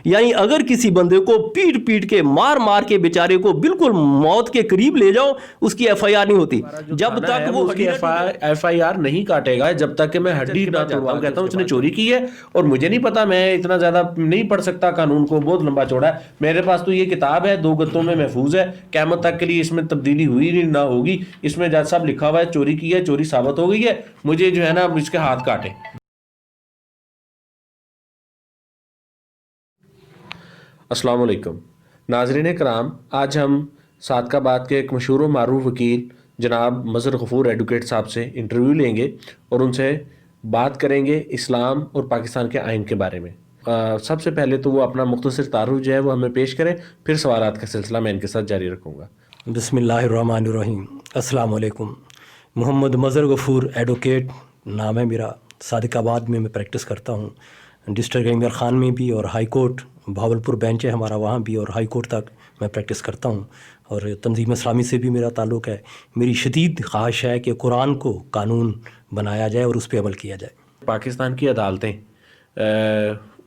یعنی اگر کسی بندے کو پیٹ پیٹ کے مار مار کے بیچارے کو بالکل موت کے قریب لے جاؤ اس کی ایف آئی آر نہیں ہوتی جب تک وہ ایف آئی آر نہیں کاٹے گا جب تک کہ میں ہڈی نہ توڑواؤں. کہتا ہوں اس نے چوری کی ہے اور مجھے نہیں پتا, میں اتنا زیادہ نہیں پڑھ سکتا قانون کو, بہت لمبا چوڑا ہے. میرے پاس تو یہ کتاب ہے 2 گتوں میں محفوظ ہے, قیامت تک کے لیے اس میں تبدیلی ہوئی نہیں نہ ہوگی. اس میں جج صاحب لکھا ہوا ہے چوری کی ہے, چوری ثابت ہو گئی ہے, مجھے جو ہے نا اس کے ہاتھ کاٹے. السلام علیکم ناظرین کرام, آج ہم صادق آباد کے ایک مشہور و معروف وکیل جناب مظہر غفور ایڈوکیٹ صاحب سے انٹرویو لیں گے اور ان سے بات کریں گے اسلام اور پاکستان کے آئین کے بارے میں. سب سے پہلے تو وہ اپنا مختصر تعارف جو ہے وہ ہمیں پیش کریں, پھر سوالات کا سلسلہ میں ان کے ساتھ جاری رکھوں گا. بسم اللہ الرحمن الرحیم. السلام علیکم. محمد مظہر غفور ایڈوکیٹ نام ہے میرا. صادق آباد میں پریکٹس کرتا ہوں, ڈسٹرکٹ عمر خان میں بھی اور ہائی کورٹ بھاولپور بینچ ہے ہمارا وہاں بھی, اور ہائی کورٹ تک میں پریکٹس کرتا ہوں. اور تنظیم اسلامی سے بھی میرا تعلق ہے. میری شدید خواہش ہے کہ قرآن کو قانون بنایا جائے اور اس پہ عمل کیا جائے. پاکستان کی عدالتیں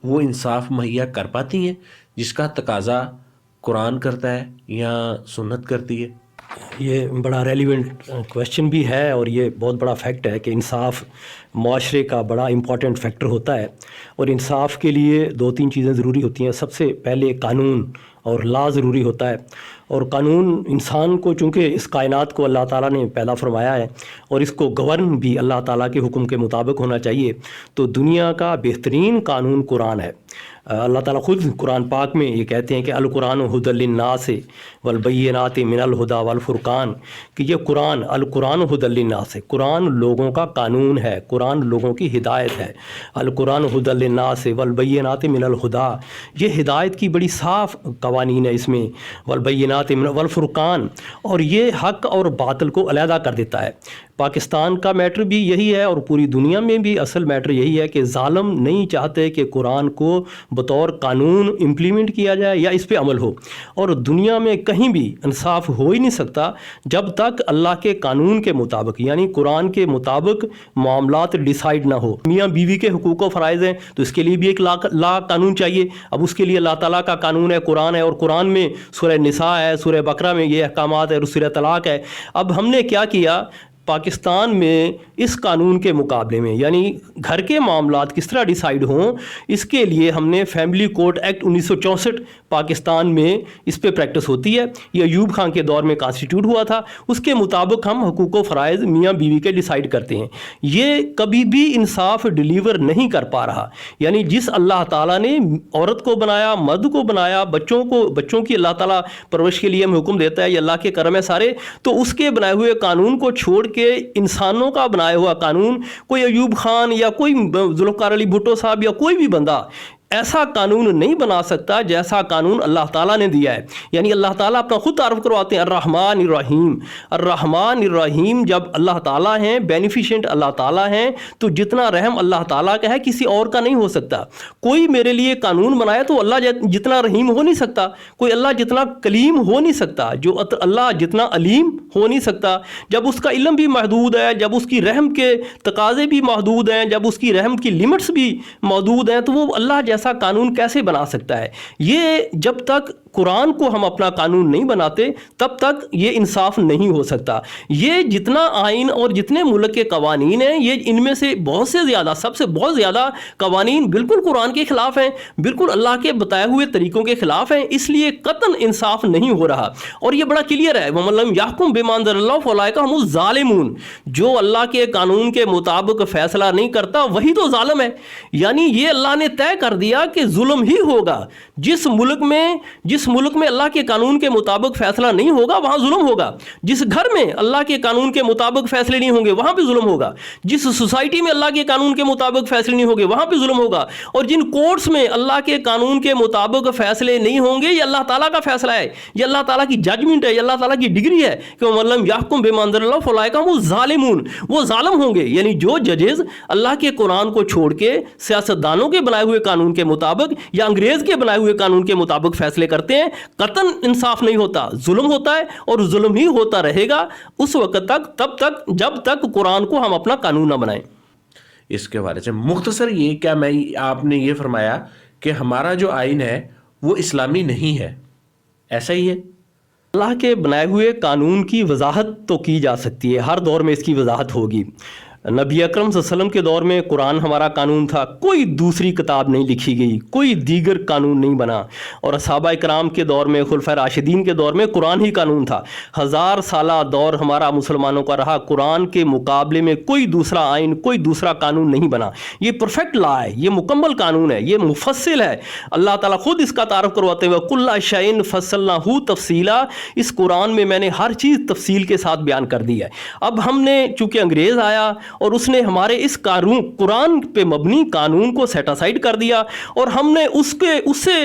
وہ انصاف مہیا کر پاتی ہیں جس کا تقاضا قرآن کرتا ہے یا سنت کرتی ہے؟ یہ بڑا ریلیونٹ کویشچن بھی ہے اور یہ بہت بڑا فیکٹ ہے کہ انصاف معاشرے کا بڑا امپورٹنٹ فیکٹر ہوتا ہے, اور انصاف کے لیے 2-3 چیزیں ضروری ہوتی ہیں. سب سے پہلے قانون اور لا ضروری ہوتا ہے, اور قانون انسان کو چونکہ اس کائنات کو اللہ تعالیٰ نے پیدا فرمایا ہے اور اس کو گورن بھی اللہ تعالیٰ کے حکم کے مطابق ہونا چاہیے, تو دنیا کا بہترین قانون قرآن ہے. اللہ تعالیٰ خود قرآن پاک میں یہ کہتے ہیں کہ القرآن ھدی للناس والبینات من الہدی والفرقان, کہ یہ القرآن ھدی للناس ہے, قرآن لوگوں کا قانون ہے, قرآن لوگوں کی ہدایت ہے. القرآن ھدی للناس والبینات من الہدی, یہ ہدایت کی بڑی صاف قوانین ہے اس میں. والبینات من والفرقان, اور یہ حق اور باطل کو علیحدہ کر دیتا ہے. پاکستان کا میٹر بھی یہی ہے اور پوری دنیا میں بھی اصل میٹر یہی ہے کہ ظالم نہیں چاہتے کہ قرآن کو بطور قانون امپلیمنٹ کیا جائے یا اس پہ عمل ہو, اور دنیا میں کہیں بھی انصاف ہو ہی نہیں سکتا جب تک اللہ کے قانون کے مطابق یعنی قرآن کے مطابق معاملات ڈیسائیڈ نہ ہو. میاں بیوی کے حقوق و فرائض ہیں تو اس کے لیے بھی ایک لا قانون چاہیے. اب اس کے لیے اللہ تعالیٰ کا قانون ہے, قرآن ہے, اور قرآن میں سورہ نساء ہے, سورہ بقرہ میں یہ احکامات ہے, اور سورہ طلاق ہے. اب ہم نے کیا کیا پاکستان میں اس قانون کے مقابلے میں, یعنی گھر کے معاملات کس طرح ڈیسائیڈ ہوں, اس کے لیے ہم نے فیملی کورٹ ایکٹ 1964 پاکستان میں اس پہ پریکٹس ہوتی ہے. یہ ایوب خان کے دور میں کانسٹیٹیوٹ ہوا تھا. اس کے مطابق ہم حقوق و فرائض میاں بیوی کے ڈیسائیڈ کرتے ہیں. یہ کبھی بھی انصاف ڈیلیور نہیں کر پا رہا. یعنی جس اللہ تعالیٰ نے عورت کو بنایا, مرد کو بنایا, بچوں کی اللہ تعالیٰ پرورش کے لیے ہمیں حکم دیتا ہے, یہ اللہ کے کرم ہے سارے, تو اس کے بنائے ہوئے قانون کو چھوڑ کے انسانوں کا بنایا ہوا قانون, کوئی ایوب خان یا کوئی ذوالفقار علی بھٹو صاحب یا کوئی بھی بندہ ایسا قانون نہیں بنا سکتا جیسا قانون اللہ تعالیٰ نے دیا ہے. یعنی اللہ تعالیٰ اپنا خود تعارف کرواتے ہیں الرحمن الرحیم. الرحمن الرحیم جب اللہ تعالیٰ ہیں, بینیفیشنٹ اللہ تعالیٰ ہیں, تو جتنا رحم اللہ تعالیٰ کا ہے کسی اور کا نہیں ہو سکتا. کوئی میرے لیے قانون بنائے تو اللہ جتنا رحیم ہو نہیں سکتا, کوئی اللہ جتنا کلیم ہو نہیں سکتا, جو اللہ جتنا علیم ہو نہیں سکتا. جب اس کا علم بھی محدود ہے, جب اس کی رحم کے تقاضے بھی محدود ہیں, جب اس کی رحم کی لمٹس بھی محدود ہیں, تو وہ اللہ جیسا قانون کیسے بنا سکتا ہے؟ یہ جب تک قرآن کو ہم اپنا قانون نہیں بناتے تب تک یہ انصاف نہیں ہو سکتا. یہ جتنا آئین اور جتنے ملک کے قوانین ہیں, یہ ان میں سے بہت سے زیادہ, سب سے بہت زیادہ قوانین بالکل قرآن کے خلاف ہیں, بالکل اللہ کے بتائے ہوئے طریقوں کے خلاف ہیں. اس لیے قطعاً انصاف نہیں ہو رہا, اور یہ بڑا کلیئر ہے. وَمَن لَّمْ يَحْكُم بِمَا أَنزَلَ اللَّهُ فَأُولَٰئِكَ هُمُ الظَّالِمُونَ. جو اللہ کے قانون کے مطابق فیصلہ نہیں کرتا وہی تو ظالم ہے. یعنی یہ اللہ نے طے کر دیا کہ ظلم ہی ہوگا. جس ملک میں اللہ کے قانون کے مطابق فیصلہ نہیں ہوگا وہاں ظلم ہوگا. جس گھر میں اللہ کے قانون کے مطابق فیصلے نہیں ہوں گے وہاں بھی ظلم ہوگا. جس سوسائٹی میں اللہ کے قانون کے مطابق فیصلے نہیں ہوں گے وہاں بھی ظلم ہوگا. اور جن کورٹس میں اللہ کے قانون کے مطابق فیصلے نہیں ہوں گے, یہ اللہ تعالیٰ کا فیصلہ ہے, یہ اللہ تعالیٰ کی ججمنٹ ہے, یہ اللہ تعالیٰ کی ڈگری ہے کہ وَمَن لَّمْ يَحْكُم بِمَا أَنزَلَ اللَّهُ فَأُولَٰئِكَ هُمُ الظَّالِمُونَ. وہ ظالم ہوں گے. یعنی جو ججز اللہ کے قرآن کو چھوڑ کے سیاستدانوں کے بنائے ہوئے قانون کے مطابق یا انگریز کے بنائے ہوئے قانون کے مطابق فیصلے کرتے ہیں, قطعاً انصاف نہیں ہوتا, ظلم ہوتا ہے, اور ظلم ہی ہوتا رہے گا اس وقت تک, تب تک جب تک قرآن کو ہم اپنا قانون نہ بنائیں. اس کے بارے سے مختصر یہ کیا میں آپ نے یہ فرمایا کہ ہمارا جو آئین ہے وہ اسلامی نہیں ہے، ایسا ہی ہے؟ اللہ کے بنائے ہوئے قانون کی وضاحت تو کی جا سکتی ہے، ہر دور میں اس کی وضاحت ہوگی۔ نبی اکرم صلی اللہ علیہ وسلم کے دور میں قرآن ہمارا قانون تھا، کوئی دوسری کتاب نہیں لکھی گئی، کوئی دیگر قانون نہیں بنا، اور صحابہ کرام کے دور میں، خلفائے راشدین کے دور میں قرآن ہی قانون تھا۔ 1000 سالہ دور ہمارا مسلمانوں کا رہا، قرآن کے مقابلے میں کوئی دوسرا آئین، کوئی دوسرا قانون نہیں بنا۔ یہ پرفیکٹ لا ہے، یہ مکمل قانون ہے، یہ مفصل ہے۔ اللہ تعالیٰ خود اس کا تعارف کرواتے ہوئے کل شیء فصلناہ تفصیلا، اس قرآن میں میں نے ہر چیز تفصیل کے ساتھ بیان کر دی ہے۔ اب ہم نے چونکہ انگریز آیا اور اس نے ہمارے اس قرآن پہ مبنی قانون کو سیٹ اسائڈ کر دیا، اور ہم نے اس سے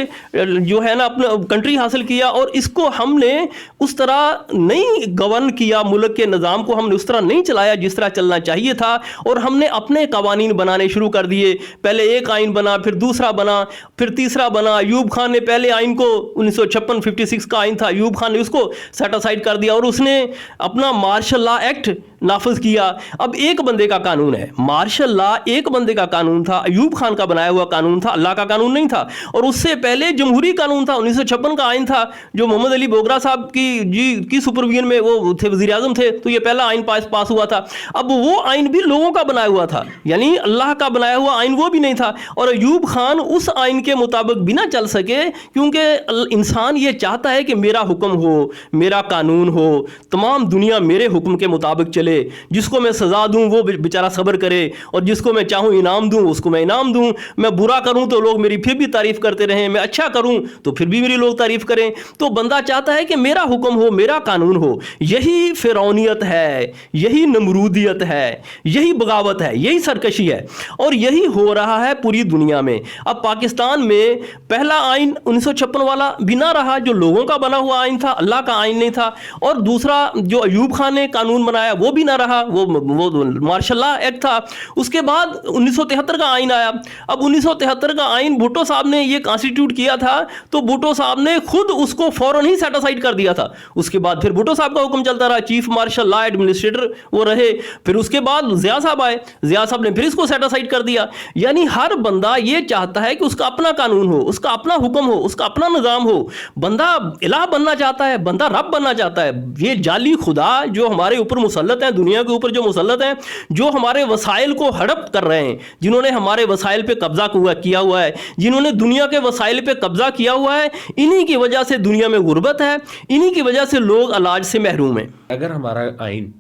جو ہے نا اپنا کنٹری حاصل کیا، اور اس کو ہم نے اس طرح نہیں گورن کیا، ملک کے نظام کو ہم نے اس طرح نہیں چلایا جس طرح چلنا چاہیے تھا، اور ہم نے اپنے قوانین بنانے شروع کر دیے۔ پہلے ایک آئین بنا، پھر دوسرا بنا، پھر تیسرا بنا۔ ایوب خان نے پہلے آئین کو 1956 کا آئین تھا، ایوب خان نے اس کو سیٹ اسائڈ کر دیا، اور اس نے اپنا مارشل لا ایکٹ نافذ کیا۔ اب ایک بندے کا قانون ہے، مارشل لا ایک بندے کا قانون تھا، ایوب خان کا بنایا ہوا قانون تھا، اللہ کا قانون نہیں تھا۔ اور اس سے پہلے جمہوری قانون تھا، 1956 کا آئین تھا، جو محمد علی بوگرا صاحب کی سپرویژن میں وہ تھے، وزیر اعظم تھے، تو یہ پہلا آئین پاس ہوا تھا۔ اب وہ آئین بھی لوگوں کا بنایا ہوا تھا، یعنی اللہ کا بنایا ہوا آئین وہ بھی نہیں تھا، اور ایوب خان اس آئین کے مطابق بھی نہ چل سکے، کیونکہ انسان یہ چاہتا ہے کہ میرا حکم ہو، میرا قانون ہو، تمام دنیا میرے حکم کے مطابق چلے، جس کو میں سزا دوں وہ بیچارہ صبر کرے، اور جس کو میں چاہوں انعام دوں اس کو میں انعام دوں، میں برا کروں تو لوگ میری پھر بھی تعریف کرتے رہیں، میں اچھا کروں تو پھر بھی میری لوگ تعریف کریں۔ تو بندہ چاہتا ہے کہ میرا حکم ہو، میرا قانون ہو۔ یہی فرعونیت ہے، یہی نمرودیت ہے، یہی بغاوت ہے، یہی سرکشی ہے، اور یہی ہو رہا ہے پوری دنیا میں۔ اب پاکستان میں پہلا آئین 1956 والا بھی نہ رہا، جو لوگوں کا بنا ہوا آئین تھا، اللہ کا آئین نہیں تھا، اور دوسرا جو ایوب خان نے قانون بنایا وہ بھی نہ رہا، وہ مارشل لا ایکٹ تھا۔ اس کے بعد 1973 کا آئین آیا۔ اب 1973 کا آئین بھٹو صاحب نے یہ کانسٹیٹیوٹ کیا تھا، تو بھٹو صاحب نے خود اس کو فوراً ہی سیٹ اسائڈ کر دیا تھا۔ اس کے بعد پھر بھٹو صاحب کا حکم چلتا رہا، چیف مارشل لا ایڈمنسٹریٹر وہ رہے، پھر اس کے بعد ضیاء صاحب آئے، ضیاء صاحب نے پھر اس کو سیٹ اسائڈ کر دیا۔ یعنی ہر بندہ یہ چاہتا ہے کہ اس کا اپنا قانون ہو، اس کا اپنا حکم ہو، اس کا اپنا نظام ہو۔ بندہ الہ بننا چاہتا ہے، بندہ رب بننا چاہتا ہے۔ یہ جعلی خدا جو ہمارے اوپر مسلط ہیں، دنیا کے اوپر جو مسلط ہیں، جو ہمارے وسائل کو ہڑپ کر رہے ہیں، جنہوں نے ہمارے وسائل پہ قبضہ کیا ہوا ہے، جنہوں نے دنیا کے وسائل پہ قبضہ کیا ہوا ہے، انہی کی وجہ سے دنیا میں غربت ہے، انہی کی وجہ سے لوگ علاج سے محروم ہیں۔ اگر ہمارا آئین،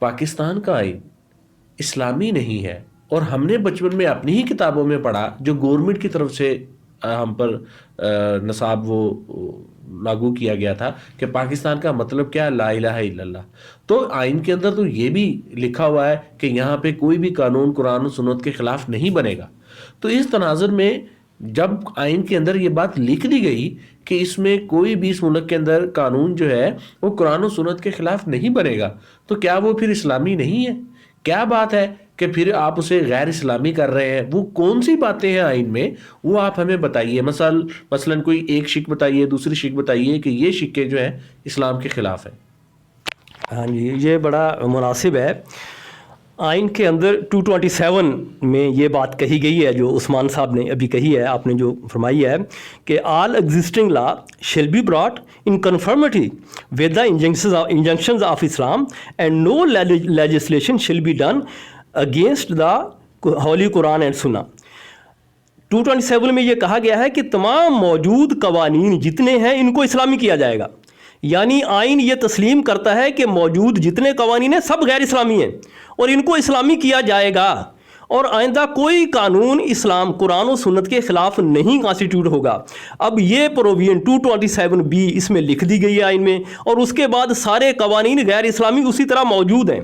پاکستان کا آئین اسلامی نہیں ہے، اور ہم نے بچپن میں اپنی ہی کتابوں میں پڑھا جو گورنمنٹ کی طرف سے ہم پر نصاب وہ لاگو کیا گیا تھا کہ پاکستان کا مطلب کیا ہے، لا الہ الا اللہ، تو آئین کے اندر تو یہ بھی لکھا ہوا ہے کہ یہاں پہ کوئی بھی قانون قرآن و سنت کے خلاف نہیں بنے گا۔ تو اس تناظر میں جب آئین کے اندر یہ بات لکھ دی گئی کہ اس میں کوئی بھی اس ملک کے اندر قانون جو ہے وہ قرآن و سنت کے خلاف نہیں بنے گا، تو کیا وہ پھر اسلامی نہیں ہے؟ کیا بات ہے کہ پھر آپ اسے غیر اسلامی کر رہے ہیں؟ وہ کون سی باتیں ہیں آئین میں، وہ آپ ہمیں بتائیے۔ مثلا کوئی ایک شک بتائیے، دوسری شک بتائیے کہ یہ شکیں جو ہیں اسلام کے خلاف ہیں۔ ہاں جی، یہ بڑا مناسب ہے۔ آئین کے اندر 227 میں یہ بات کہی گئی ہے جو عثمان صاحب نے ابھی کہی ہے، آپ نے جو فرمائی ہے کہ all existing law shall be brought in conformity with the injunctions of Islam and no legislation shall be done against the holy Quran and Sunnah. 227 میں یہ کہا گیا ہے کہ تمام موجود قوانین جتنے ہیں ان کو اسلامی کیا جائے گا، یعنی آئین یہ تسلیم کرتا ہے کہ موجود جتنے قوانین ہیں سب غیر اسلامی ہیں اور ان کو اسلامی کیا جائے گا، اور آئندہ کوئی قانون اسلام قرآن و سنت کے خلاف نہیں کانسٹیٹیوٹ ہوگا۔ اب یہ پروویژن 227B اس میں لکھ دی گئی ہے آئین میں، اور اس کے بعد سارے قوانین غیر اسلامی اسی طرح موجود ہیں۔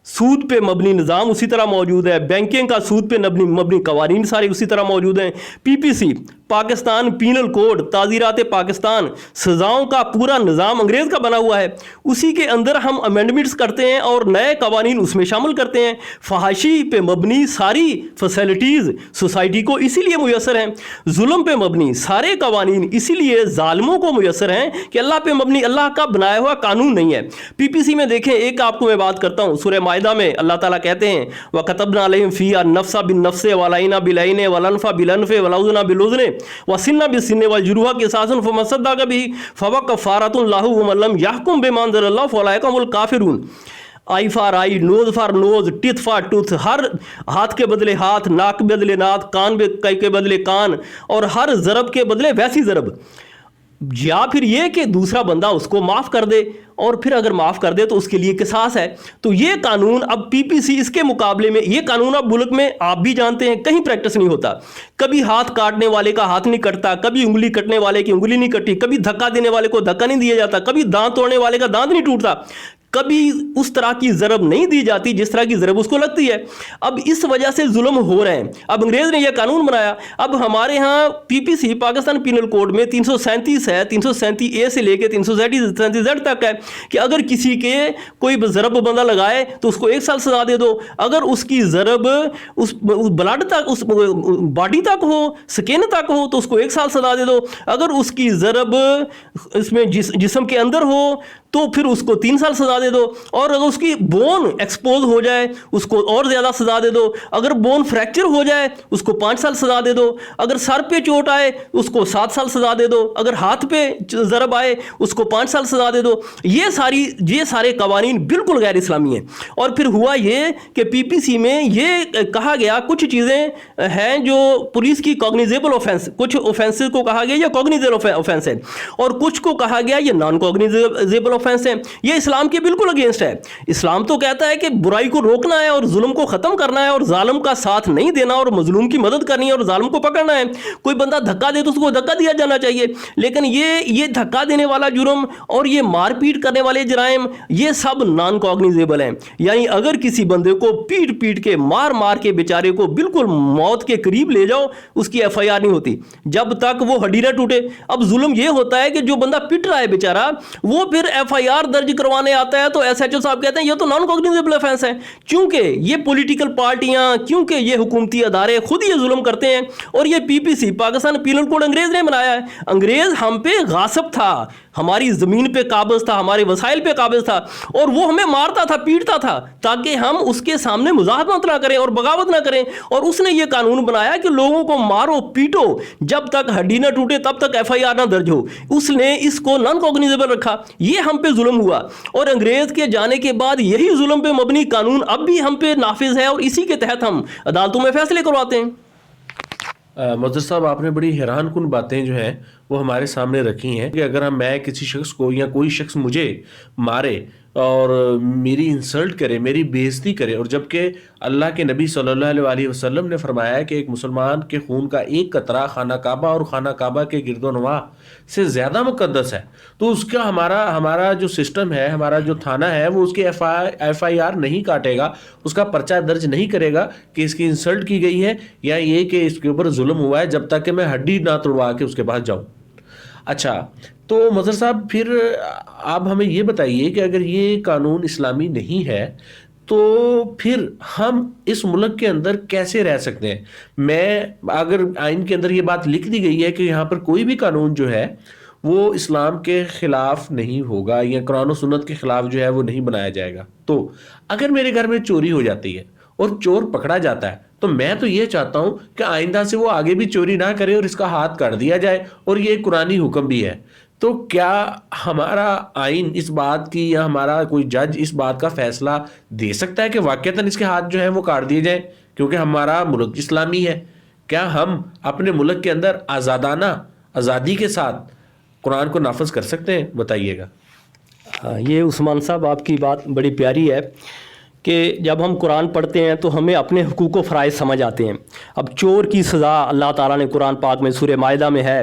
سود پہ مبنی نظام اسی طرح موجود ہے، بینکنگ کا سود پہ مبنی قوانین سارے اسی طرح موجود ہیں، پی پی سی پاکستان پینل کوڈ تعزیرات پاکستان سزاؤں کا پورا نظام انگریز کا بنا ہوا ہے، اسی کے اندر ہم امینڈمنٹس کرتے ہیں اور نئے قوانین اس میں شامل کرتے ہیں۔ فحاشی پہ مبنی ساری فیسلٹیز سوسائٹی کو اسی لیے میسر ہیں، ظلم پہ مبنی سارے قوانین اسی لیے ظالموں کو میسر ہیں کہ اللہ پہ مبنی اللہ کا بنایا ہوا قانون نہیں ہے۔ پی پی سی میں دیکھیں، ایک آپ کو میں بات کرتا ہوں، سورہ مائدہ میں اللہ تعالیٰ کہتے ہیں وَكَتَبْنَا عَلَيْهِمْ فِيهَا النَّفْسَ بِالنَّفْسِ وَالْعَيْنَ بِالْعَيْنِ وَالْأَنْفَ بِالْأَنْفِ وَالْأُذُنَ بِالْأُذُنِ وَالسِّنَّ بِالسِّنِّ وَالْجُرُوحَ قِصَاصٌ فَمَن صَدَّقَ بِهِ فَهُوَ كَفَّارَةٌ لَهُ وَمَن لَّمْ يَحْكُم بِمَا أَنزَلَ اللَّهُ فَأُولَٰئِكَ هُمُ الْكَافِرُونَ۔ Eye for eye, nose for nose, teeth for tooth, ہر ہاتھ کے بدلے ہاتھ، ناک کے بدلے ناک، کان کے بدلے کان، اور ہر ضرب کے بدلے ویسی ضرب۔ یا پھر یہ کہ دوسرا بندہ اس کو معاف کر دے، اور پھر اگر معاف کر دے تو اس کے لیے قصاص ہے۔ تو یہ قانون اب پی پی سی اس کے مقابلے میں، یہ قانون اب ملک میں آپ بھی جانتے ہیں کہیں پریکٹس نہیں ہوتا۔ کبھی ہاتھ کاٹنے والے کا ہاتھ نہیں کٹتا، کبھی انگلی کٹنے والے کی انگلی نہیں کٹی، کبھی دھکا دینے والے کو دھکا نہیں دیا جاتا، کبھی دانت توڑنے والے کا دانت نہیں ٹوٹتا، کبھی اس طرح کی ضرب نہیں دی جاتی جس طرح کی ضرب اس کو لگتی ہے۔ اب اس وجہ سے ظلم ہو رہے ہیں۔ اب انگریز نے یہ قانون بنایا، اب ہمارے ہاں پی پی سی پاکستان پینل کوڈ میں 337 ہے، 337 اے سے لے کے 337 زیڈ تک ہے کہ اگر کسی کے کوئی ضرب بندہ لگائے تو اس کو 1 سال سزا دے دو، اگر اس کی ضرب اس بلڈ تک، اس باڈی تک ہو، سکن تک ہو تو اس کو 1 سال سزا دے دو، اگر اس کی ضرب اس میں جسم کے اندر ہو تو پھر اس کو 3 سال سزا دے دو، اور اگر اس کی بون ایکسپوز ہو جائے اس کو اور زیادہ سزا دے دو، اگر بون فریکچر ہو جائے اس کو 5 سال سزا دے دو، اگر سر پہ چوٹ آئے اس کو 7 سال سزا دے دو، اگر ہاتھ پہ ضرب آئے اس کو 5 سال سزا دے دو۔ یہ سارے قوانین بالکل غیر اسلامی ہیں۔ اور پھر ہوا یہ کہ پی پی سی میں یہ کہا گیا کچھ چیزیں ہیں جو پولیس کی کوگنیزیبل اوفینس، کچھ اوفینسز کو کہا گیا یہ کوگنیزیبل اوفینس ہے، اور کچھ کو کہا گیا یہ نان کوگنیزیبل اوفینس ہے۔ یہ اسلام کے بالکل اگینسٹ ہے۔ اسلام تو کہتا ہے کہ برائی کو روکنا ہے اور ظلم کو ختم کرنا ہے اور ظالم کا ساتھ نہیں دینا اور مظلوم کی مدد کرنی ہے اور ظالم کو پکڑنا ہے۔ کوئی بندہ دھکا دے تو اس کو دھکا دیا جانا چاہیے، لیکن یہ دھکا دینے والا جرم اور یہ مار پیٹ کرنے والے جرائم یہ سب نان کوگنیزیبل ہیں۔ یعنی اگر کسی بندے کو پیٹ پیٹ کے مار کے بیچارے کو بالکل موت کے قریب لے جاؤ، اس کی ایف آئی آر نہیں ہوتی جب تک وہ ہڈی نہ ٹوٹے۔ اب ظلم یہ ہوتا ہے کہ جو بندہ پٹ رہا ہے بیچارہ، وہ پھر ایف آئی آر درج کروانے آتا ہے تو ایس ایچ او صاحب کہتے ہیں یہ تو نان کوگنیزیبل اوفینس ہے، چونکہ یہ پولیٹیکل پارٹیاں، کیونکہ یہ حکومتی ادارے خود یہ ظلم کرتے ہیں، اور یہ پی پی سی پاکستان پینل کوڈ انگریز نے بنایا ہے۔ انگریز ہم پہ غاصب تھا، ہماری زمین پہ قابض تھا، ہمارے وسائل پہ قابض تھا، اور وہ ہمیں مارتا تھا، پیٹتا تھا تاکہ ہم اس کے سامنے مزاحمت نہ کریں اور بغاوت نہ کریں، اور اس نے یہ قانون بنایا کہ لوگوں کو مارو پیٹو، جب تک ہڈی نہ ٹوٹے تب تک ایف آئی آر نہ درج ہو۔ اس نے اس کو نان کوگنیزیبل رکھا۔ یہ ہم پہ ظلم ہوا، اور انگریز کے جانے کے بعد یہی ظلم پہ مبنی قانون اب بھی ہم پہ نافذ ہے، اور اسی کے تحت ہم عدالتوں میں فیصلے کرواتے ہیں۔ مدثر صاحب، آپ نے بڑی حیران کن باتیں جو ہیں وہ ہمارے سامنے رکھی ہیں کہ اگر میں کسی شخص کو یا کوئی شخص مجھے مارے اور میری انسلٹ کرے، میری بے عزتی کرے، اور جبکہ اللہ کے نبی صلی اللہ علیہ وسلم نے فرمایا ہے کہ ایک مسلمان کے خون کا ایک قطرہ خانہ کعبہ اور خانہ کعبہ کے گرد و نواح سے زیادہ مقدس ہے، تو اس کا ہمارا جو سسٹم ہے، ہمارا جو تھانہ ہے، وہ اس کی ایف آئی آر نہیں کاٹے گا، اس کا پرچہ درج نہیں کرے گا کہ اس کی انسلٹ کی گئی ہے یا یہ کہ اس کے اوپر ظلم ہوا ہے، جب تک کہ میں ہڈی نہ توڑوا کے اس کے پاس جاؤں۔ اچھا، تو مظہر صاحب پھر آپ ہمیں یہ بتائیے کہ اگر یہ قانون اسلامی نہیں ہے تو پھر ہم اس ملک کے اندر کیسے رہ سکتے ہیں؟ اگر آئین کے اندر یہ بات لکھ دی گئی ہے کہ یہاں پر کوئی بھی قانون جو ہے وہ اسلام کے خلاف نہیں ہوگا یا قرآن و سنت کے خلاف جو ہے وہ نہیں بنایا جائے گا، تو اگر میرے گھر میں چوری ہو جاتی ہے اور چور پکڑا جاتا ہے تو میں تو یہ چاہتا ہوں کہ آئندہ سے وہ آگے بھی چوری نہ کرے اور اس کا ہاتھ کاٹ دیا جائے، اور یہ قرآنی حکم بھی ہے۔ تو کیا ہمارا آئین اس بات کی یا ہمارا کوئی جج اس بات کا فیصلہ دے سکتا ہے کہ واقعتاً اس کے ہاتھ جو ہیں وہ کاٹ دیے جائیں کیونکہ ہمارا ملک اسلامی ہے؟ کیا ہم اپنے ملک کے اندر آزادی کے ساتھ قرآن کو نافذ کر سکتے ہیں؟ بتائیے گا۔ یہ عثمان صاحب آپ کی بات بڑی پیاری ہے کہ جب ہم قرآن پڑھتے ہیں تو ہمیں اپنے حقوق و فرائض سمجھ آتے ہیں۔ اب چور کی سزا اللہ تعالیٰ نے قرآن پاک میں سورہ مائدہ میں ہے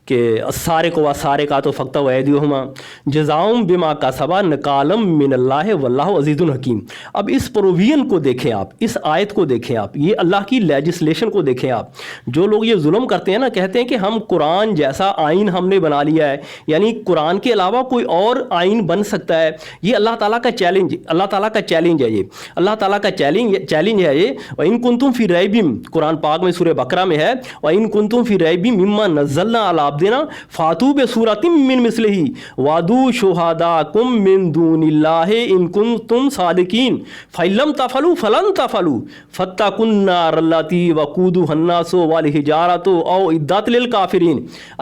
کہ السارق والسارقات فاقطعوا ایدیہما جزاء بما کسبا نکالا من اللہ واللہ عزیز حکیم. اب اس پروویژن کو دیکھیں آپ, اس آیت کو دیکھیں آپ, یہ اللہ کی لیجسلیشن کو دیکھیں آپ. جو لوگ یہ ظلم کرتے ہیں نا, کہتے ہیں کہ ہم قرآن جیسا آئین ہم نے بنا لیا ہے, یعنی قرآن کے علاوہ کوئی اور آئین بن سکتا ہے. یہ اللہ تعالیٰ کا چیلنج, اللہ تعالیٰ کا چیلنج ہے, یہ اللہ تعالیٰ کا چیلنج ہے یہ. وَإِن كُنتُمْ فِي رَيْبٍ, قرآن پاک میں سورہ بقرہ میں ہے, وَإِن كُنتُمْ فِي رَيْبٍ مِمَّا نَزَّلْنَا عَلَىٰ عَبْدِنَا فَأْتُوا بِسُورَةٍ مِّن مِّثْلِهِ وَادْعُوا شُهَدَاءَكُم مِّن دُونِ اللَّهِ إِن كُنتُمْ صَادِقِينَ فَإِن لَّمْ تَفْعَلُوا فَلَن تَفْعَلُوا فَاتَّقُوا النَّارَ الَّتِي وَقُودُهَا النَّاسُ وَالْحِجَارَةُ أَوْ أُعِدَّتْ لِلْكَافِرِينَ.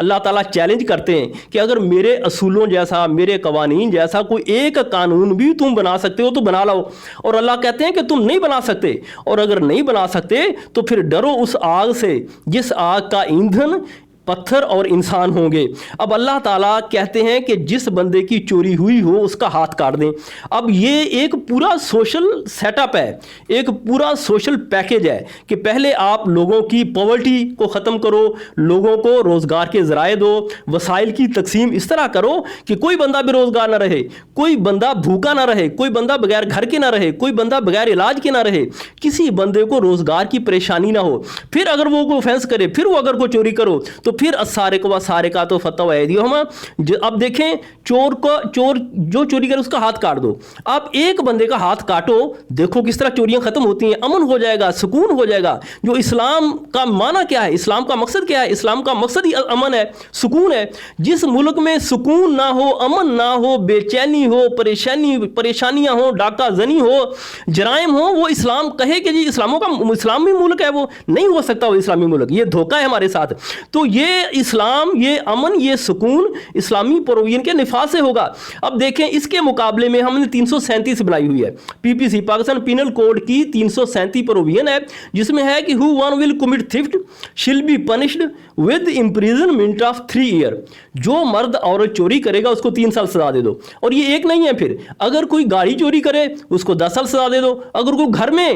اللہ تعالیٰ چیلنج کرتے ہیں کہ اگر میرے اصولوں جیسا, میرے قوانین جیسا کوئی ایک قانون بھی تم بنا سکتے ہو تو بنا لاؤ. اور اللہ کہتے ہیں کہ تم نہیں بنا سکتے, اور اگر نہیں بنا سکتے تو پھر ڈرو اس آگ سے جس آگ کا ایندھن پتھر اور انسان ہوں گے. اب اللہ تعالیٰ کہتے ہیں کہ جس بندے کی چوری ہوئی ہو اس کا ہاتھ کاٹ دیں. اب یہ ایک پورا سوشل سیٹ اپ ہے, ایک پورا سوشل پیکیج ہے کہ پہلے آپ لوگوں کی پاورٹی کو ختم کرو, لوگوں کو روزگار کے ذرائع دو, وسائل کی تقسیم اس طرح کرو کہ کوئی بندہ بے روزگار نہ رہے, کوئی بندہ بھوکا نہ رہے, کوئی بندہ بغیر گھر کے نہ رہے, کوئی بندہ بغیر علاج کے نہ رہے, کسی بندے کو روزگار کی پریشانی نہ ہو. پھر اگر وہ کوئی آفینس کرے, پھر وہ اگر کوئی چوری کرو تو پھر السارق والسارقات فاقطعوا ایدیہما. اب دیکھیں چور جو چوری کرے اس کا ہاتھ کاٹ دو. آپ ایک بندے کا ہاتھ کاٹو, دیکھو کس طرح چوریاں ختم ہوتی ہیں, امن ہو جائے گا, سکون ہو جائے گا. جو اسلام کا معنی کیا ہے, اسلام کا مقصد کیا ہے؟ اسلام کا مقصد ہی امن ہے, سکون ہے. جس ملک میں سکون نہ ہو, امن نہ ہو, بے چینی ہو, پریشانیاں ہوں, ڈاکہ زنی ہو, جرائم ہو, وہ اسلام کہے کہ جی اسلامی ملک ہے, وہ نہیں ہو سکتا وہ اسلامی ملک. یہ دھوکہ ہے ہمارے ساتھ. تو یہ اسلام, یہ امن, یہ سکون اسلامی پروویژن کے نفاذ سے ہوگا. اب دیکھیں اس کے مقابلے میں ہم نے 337 بنائی ہوئی ہے. PPC پاکستان پینل کوڈ کی 337 پروویژن ہے, جس میں ہے کہ who one will commit theft shall be punished with imprisonment of 3 years. جو مرد عورت چوری کرے گا اس کو 3 سال سزا دے دو. اور یہ ایک نہیں ہے, پھر اگر کوئی گاڑی چوری کرے اس کو 10 سال سزا دے دو, اگر کوئی گھر میں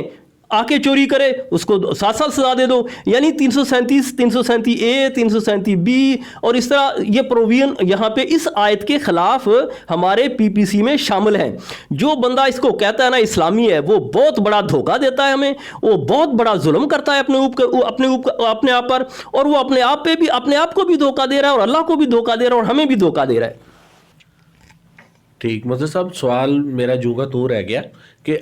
آ کے چوری کرے اس کو 7 سال سزا دے دو. یعنی 337 337A 337B اور اس طرح یہ پروویژن یہاں پہ اس آیت کے خلاف ہمارے PPC میں شامل ہیں. جو بندہ اس کو کہتا ہے نا اسلامی ہے, وہ بہت بڑا دھوکہ دیتا ہے ہمیں, وہ بہت بڑا ظلم کرتا ہے اپنے آپ پر, اور وہ اپنے آپ کو بھی دھوکہ دے رہا ہے, اور اللہ کو بھی دھوکہ دے رہا ہے, اور ہمیں بھی دھوکہ دے رہا ہے. ٹھیک مظہر صاحب, سوال میرا جو کا تو رہ گیا کہ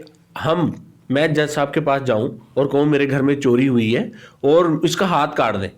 میں جج صاحب کے پاس جاؤں اور کہوں میرے گھر میں چوری ہوئی ہے اور اس کا ہاتھ کاٹ دیں,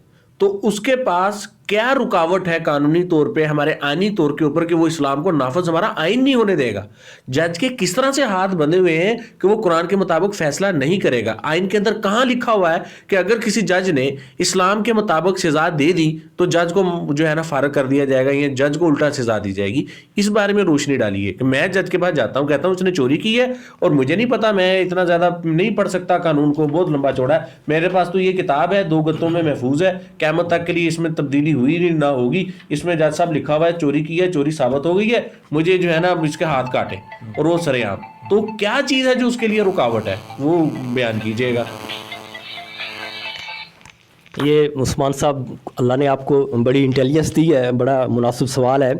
تو اس کے پاس کیا رکاوٹ ہے قانونی طور پہ, ہمارے آئینی طور کے اوپر, کہ وہ اسلام کو نافذ ہمارا آئین نہیں ہونے دے گا؟ جج کے کس طرح سے ہاتھ بندھے ہوئے ہیں کہ وہ قرآن کے مطابق فیصلہ نہیں کرے گا؟ آئین کے اندر کہاں لکھا ہوا ہے کہ اگر کسی جج نے اسلام کے مطابق سزا دے دی تو جج کو جو ہے نا فارغ کر دیا جائے گا, یا جج کو الٹا سزا دی جائے گی؟ اس بارے میں روشنی ڈالیے کہ میں جج کے پاس جاتا ہوں, کہتا ہوں اس نے چوری کی ہے اور مجھے نہیں پتا, میں اتنا زیادہ نہیں پڑھ سکتا قانون کو, بہت لمبا چوڑا ہے, میرے پاس تو یہ کتاب ہے 2 گتوں میں محفوظ ہے, قیامت تک کے لیے اس میں تبدیلی ہوئی نہیں نہ ہوگی, اس میں جج صاحب لکھا ہوا ہے چوری کی ہے, چوری ثابت ہو گئی ہے, مجھے جو ہے نا اس کے ہاتھ کاٹے, اور وہ سرے عام. تو کیا چیز ہے جو اس کے لیے رکاوٹ ہے, وہ بیان کیجئے گا. یہ عثمان صاحب, اللہ نے آپ کو بڑی انٹیلیجنس دی ہے, بڑا مناسب سوال ہے.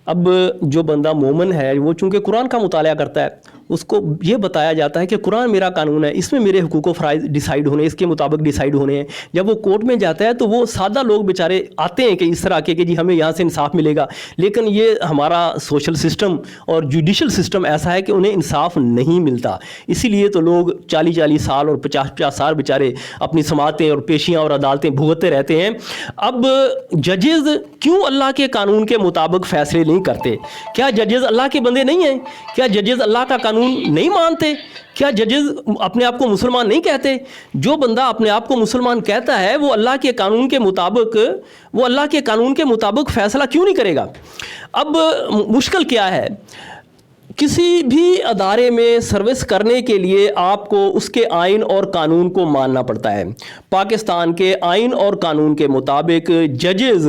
اب جو بندہ مومن ہے وہ چونکہ قرآن کا مطالعہ کرتا ہے, اس کو یہ بتایا جاتا ہے کہ قرآن میرا قانون ہے, اس میں میرے حقوق و فرائض ڈیسائیڈ ہونے, اس کے مطابق ڈیسائیڈ ہونے ہیں. جب وہ کورٹ میں جاتا ہے تو وہ سادہ لوگ بیچارے آتے ہیں کہ اس طرح کے کہ جی ہمیں یہاں سے انصاف ملے گا, لیکن یہ ہمارا سوشل سسٹم اور جوڈیشل سسٹم ایسا ہے کہ انہیں انصاف نہیں ملتا. اسی لیے تو لوگ 40 سال اور 50 سال بیچارے اپنی سماعتیں اور پیشیاں اور عدالتیں بھگتتے رہتے ہیں. اب ججز کیوں اللہ کے قانون کے مطابق فیصلے نہیں کرتے؟ کیا ججز اللہ کے بندے نہیں ہیں؟ کیا ججز اللہ کا قانون نہیں مانتے؟ کیا ججز اپنے آپ کو مسلمان نہیں کہتے؟ جو بندہ اپنے آپ کو مسلمان کہتا ہے وہ اللہ کے قانون کے مطابق فیصلہ کیوں نہیں کرے گا؟ اب مشکل کیا ہے؟ کسی بھی ادارے میں سروس کرنے کے لیے آپ کو اس کے آئین اور قانون کو ماننا پڑتا ہے. پاکستان کے آئین اور قانون کے مطابق ججز